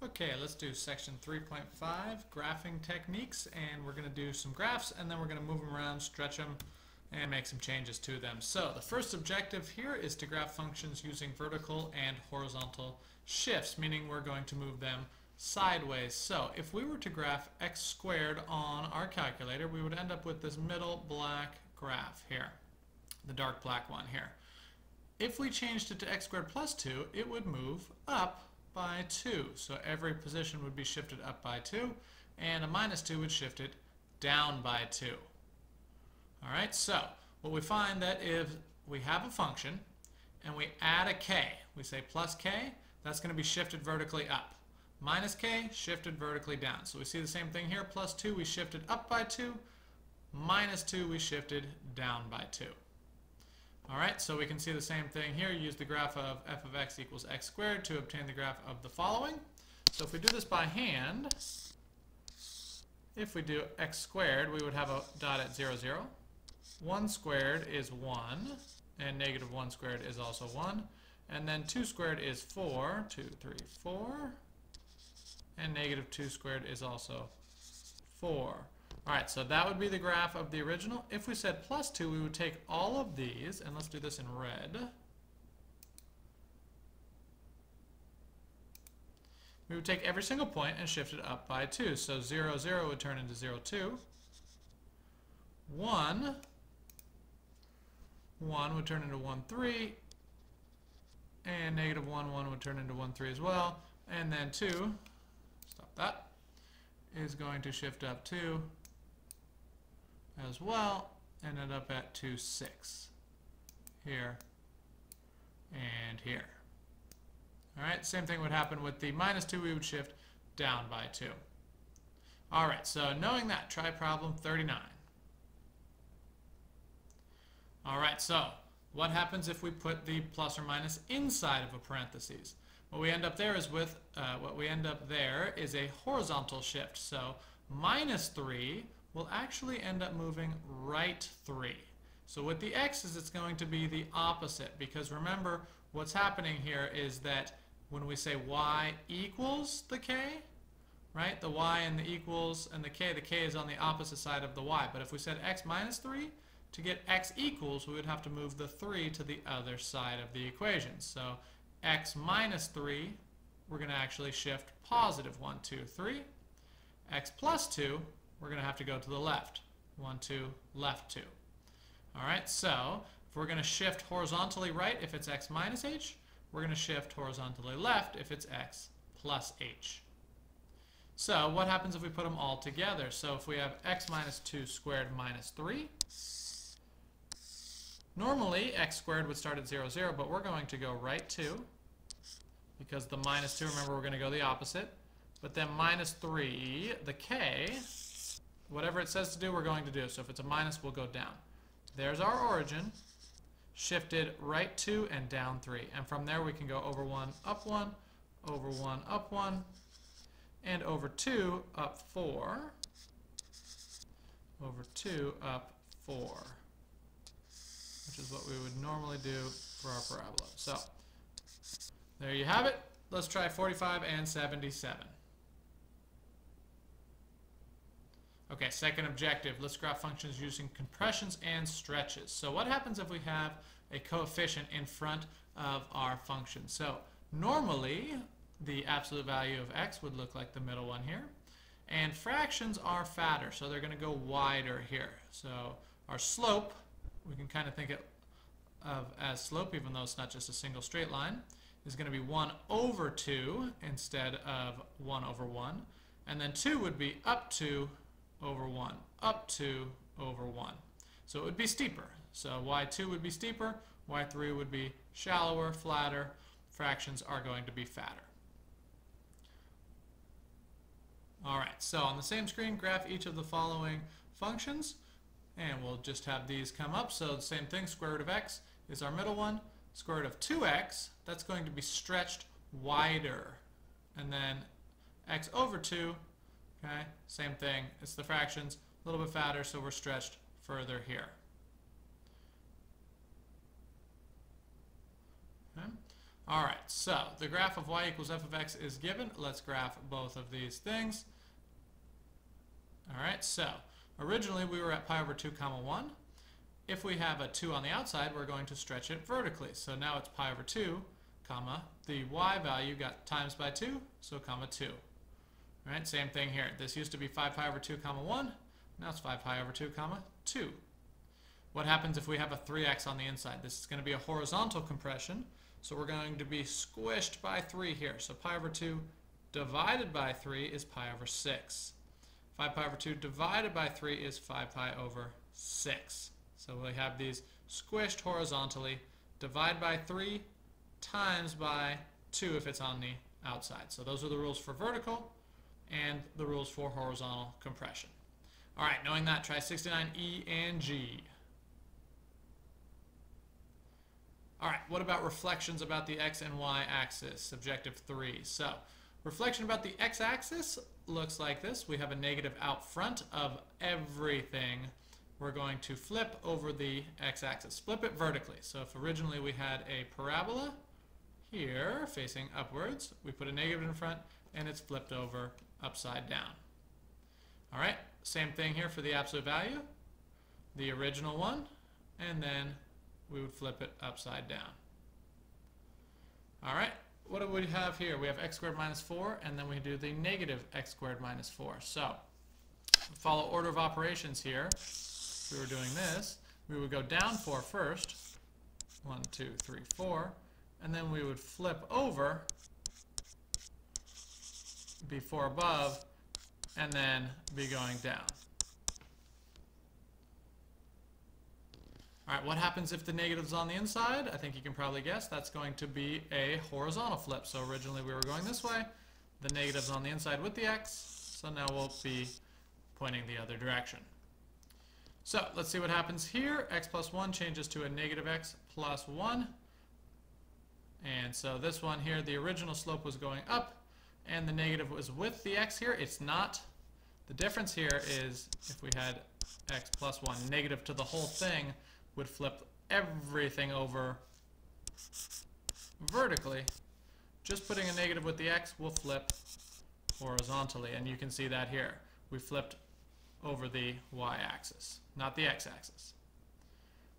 Okay, let's do section 3.5, graphing techniques, and we're going to do some graphs, and then we're going to move them around, stretch them, and make some changes to them. So the first objective here is to graph functions using vertical and horizontal shifts, meaning we're going to move them sideways. So if we were to graph x squared on our calculator, we would end up with this middle black graph here, the dark black one here. If we changed it to x squared plus 2, it would move up by 2. So every position would be shifted up by 2, and a minus 2 would shift it down by 2. Alright, so what we find that if we have a function and we add a k, we say plus k, that's going to be shifted vertically up. Minus k, shifted vertically down. So we see the same thing here, plus 2 we shifted up by 2, minus 2 we shifted down by 2. Alright, so we can see the same thing here. Use the graph of f of x equals x squared to obtain the graph of the following. So if we do this by hand, if we do x squared, we would have a dot at 0, 0. 1 squared is 1, and negative 1 squared is also 1. And then 2 squared is 4, 2, 3, 4. And negative 2 squared is also 4. Alright, so that would be the graph of the original. If we said plus 2, we would take all of these, and let's do this in red. We would take every single point and shift it up by 2. So 0, 0 would turn into 0, 2. 1 would turn into 1, 3. And negative 1, 1 would turn into 1, 3 as well. And then 2, stop that, is going to shift up 2 as well, and end up at 2, 6 here and here. Alright, same thing would happen with the minus 2, we would shift down by 2. Alright, so knowing that, try problem 39. Alright, so what happens if we put the plus or minus inside of a parentheses? What we end up there is with a horizontal shift. So minus 3 will actually end up moving right 3. So with the x's, it's going to be the opposite, because remember what's happening here is that when we say y equals the k, right, the y and the equals and the k is on the opposite side of the y. But if we said x minus 3, to get x equals, we would have to move the 3 to the other side of the equation. So x minus 3, we're going to actually shift positive 1, 2, 3. X plus 2, we're going to have to go to the left. 1, 2, left 2. Alright, so if we're going to shift horizontally right if it's x minus h, we're going to shift horizontally left if it's x plus h. So what happens if we put them all together? So if we have x minus 2 squared minus 3, normally x squared would start at 0, 0, but we're going to go right 2, because the minus 2, remember, we're going to go the opposite. But then minus 3, the k, whatever it says to do, we're going to do. So if it's a minus, we'll go down. There's our origin, shifted right 2 and down 3. And from there we can go over 1, up 1, over 1, up 1, and over 2, up 4, over 2, up 4, which is what we would normally do for our parabola. So there you have it. Let's try 45 and 77. Okay, second objective. Let's graph functions using compressions and stretches. So what happens if we have a coefficient in front of our function? So normally the absolute value of x would look like the middle one here. And fractions are fatter, so they're going to go wider here. So our slope, we can kind of think of as slope, even though it's not just a single straight line, is going to be 1 over 2 instead of 1 over 1. And then 2 would be up 2 over 1, up 2 over 1. So it would be steeper. So y2 would be steeper, y3 would be shallower, flatter. Fractions are going to be fatter. Alright, so on the same screen, graph each of the following functions, and we'll just have these come up. So the same thing, square root of x is our middle one. Square root of 2x, that's going to be stretched wider. And then x over 2, okay, same thing. It's the fractions, a little bit fatter, so we're stretched further here. Okay. Alright, so the graph of y equals f of x is given. Let's graph both of these things. Alright, so originally we were at pi over 2 comma 1. If we have a 2 on the outside, we're going to stretch it vertically. So now it's pi over 2, comma, the y value got times by 2, so comma 2. Alright, same thing here. This used to be 5 pi over 2 comma 1. Now it's 5 pi over 2 comma 2. What happens if we have a 3x on the inside? This is going to be a horizontal compression. So we're going to be squished by 3 here. So pi over 2 divided by 3 is pi over 6. 5 pi over 2 divided by 3 is 5 pi over 6. So we have these squished horizontally. Divide by 3 times by 2 if it's on the outside. So those are the rules for vertical and the rules for horizontal compression. All right, knowing that, try 69E and G. All right, what about reflections about the x and y axis? Objective 3. So, reflection about the x-axis looks like this. We have a negative out front of everything. We're going to flip over the x-axis. Flip it vertically. So if originally we had a parabola here facing upwards, we put a negative in front and it's flipped over upside down. All right, same thing here for the absolute value. The original one, and then we would flip it upside down. All right, what do we have here? We have x squared minus 4, and then we do the negative x squared minus 4. So, follow order of operations here. If we were doing this, we would go down 4 first. 1, 2, 3, 4. And then we would flip over, be 4 above, and then be going down. All right, what happens if the negative's on the inside? I think you can probably guess. That's going to be a horizontal flip. So originally we were going this way. The negative's on the inside with the x. So now we'll be pointing the other direction. So let's see what happens here. X plus 1 changes to a negative x plus 1. And so this one here, the original slope was going up, and the negative was with the x here. It's not. The difference here is if we had x plus 1, negative to the whole thing would flip everything over vertically. Just putting a negative with the x will flip horizontally, and you can see that here. We flipped over the y-axis, not the x-axis.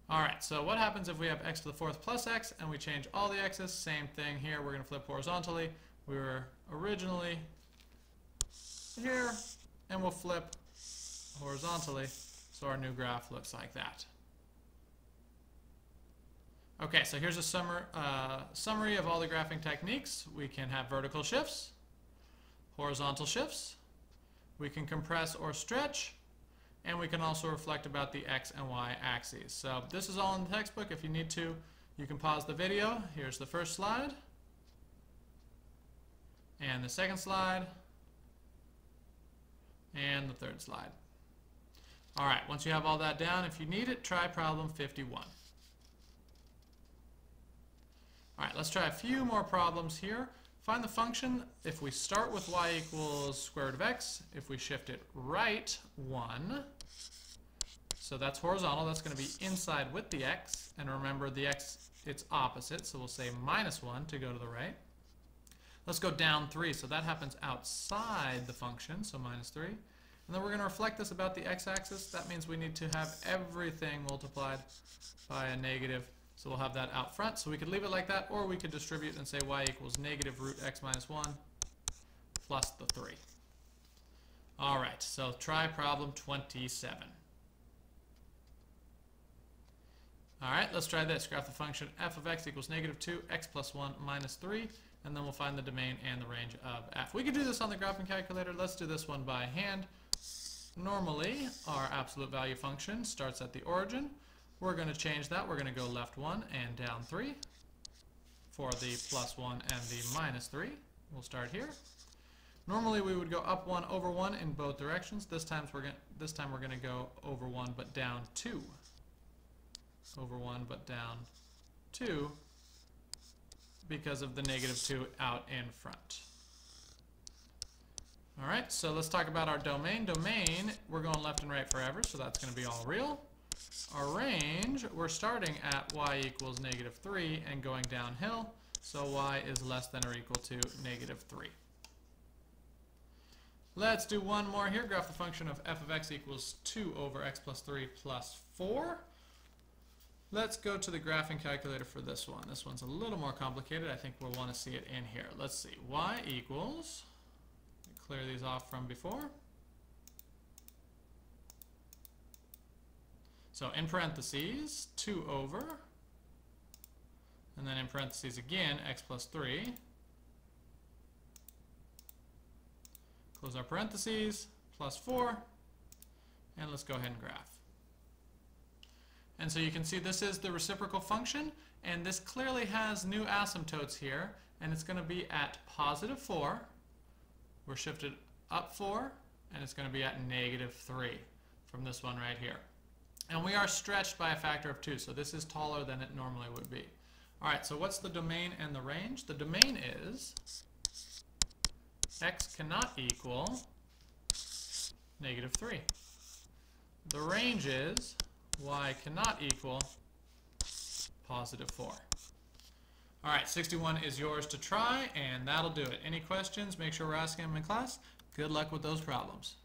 Alright, so what happens if we have x to the 4th plus x and we change all the x's? Same thing here, we're going to flip horizontally. We were originally here, and we'll flip horizontally, so our new graph looks like that. Okay, so here's a summary of all the graphing techniques. We can have vertical shifts, horizontal shifts, we can compress or stretch, and we can also reflect about the x and y axes. So this is all in the textbook. If you need to, you can pause the video. Here's the first slide, and the second slide, and the third slide. All right, once you have all that down, if you need it, try problem 51. All right, let's try a few more problems here. Find the function if we start with y equals square root of x, if we shift it right 1, so that's horizontal, that's going to be inside with the x, and remember the x, it's opposite, so we'll say minus 1 to go to the right. Let's go down 3, so that happens outside the function, so minus 3. And then we're going to reflect this about the x-axis. That means we need to have everything multiplied by a negative. So we'll have that out front. So we could leave it like that, or we could distribute and say y equals negative root x minus 1 plus the 3. All right, so try problem 27. All right, let's try this. Graph the function f of x equals negative 2, x plus 1 minus 3, and then we'll find the domain and the range of f. We could do this on the graphing calculator. Let's do this one by hand. Normally, our absolute value function starts at the origin. We're going to change that. We're going to go left 1 and down 3 for the plus 1 and the minus 3. We'll start here. Normally we would go up 1 over 1 in both directions. This time we're going to go over 1 but down 2. Over 1 but down 2 because of the negative 2 out in front. All right, so let's talk about our domain. Domain, we're going left and right forever, so that's going to be all real. Our range, we're starting at y equals negative 3 and going downhill. So y is less than or equal to -3. Let's do one more here. Graph the function of f of x equals 2 over x plus 3 plus 4. Let's go to the graphing calculator for this one. This one's a little more complicated. I think we'll want to see it in here. Let's see. Y equals, clear these off from before. So in parentheses, 2 over, and then in parentheses again, x plus 3. Close our parentheses, plus 4, and let's go ahead and graph. And so you can see this is the reciprocal function, and this clearly has new asymptotes here, and it's going to be at +4. We're shifted up 4, and it's going to be at -3 from this one right here. And we are stretched by a factor of 2, so this is taller than it normally would be. All right, so what's the domain and the range? The domain is x cannot equal -3. The range is y cannot equal +4. All right, 61 is yours to try, and that'll do it. Any questions? Make sure we're asking them in class. Good luck with those problems.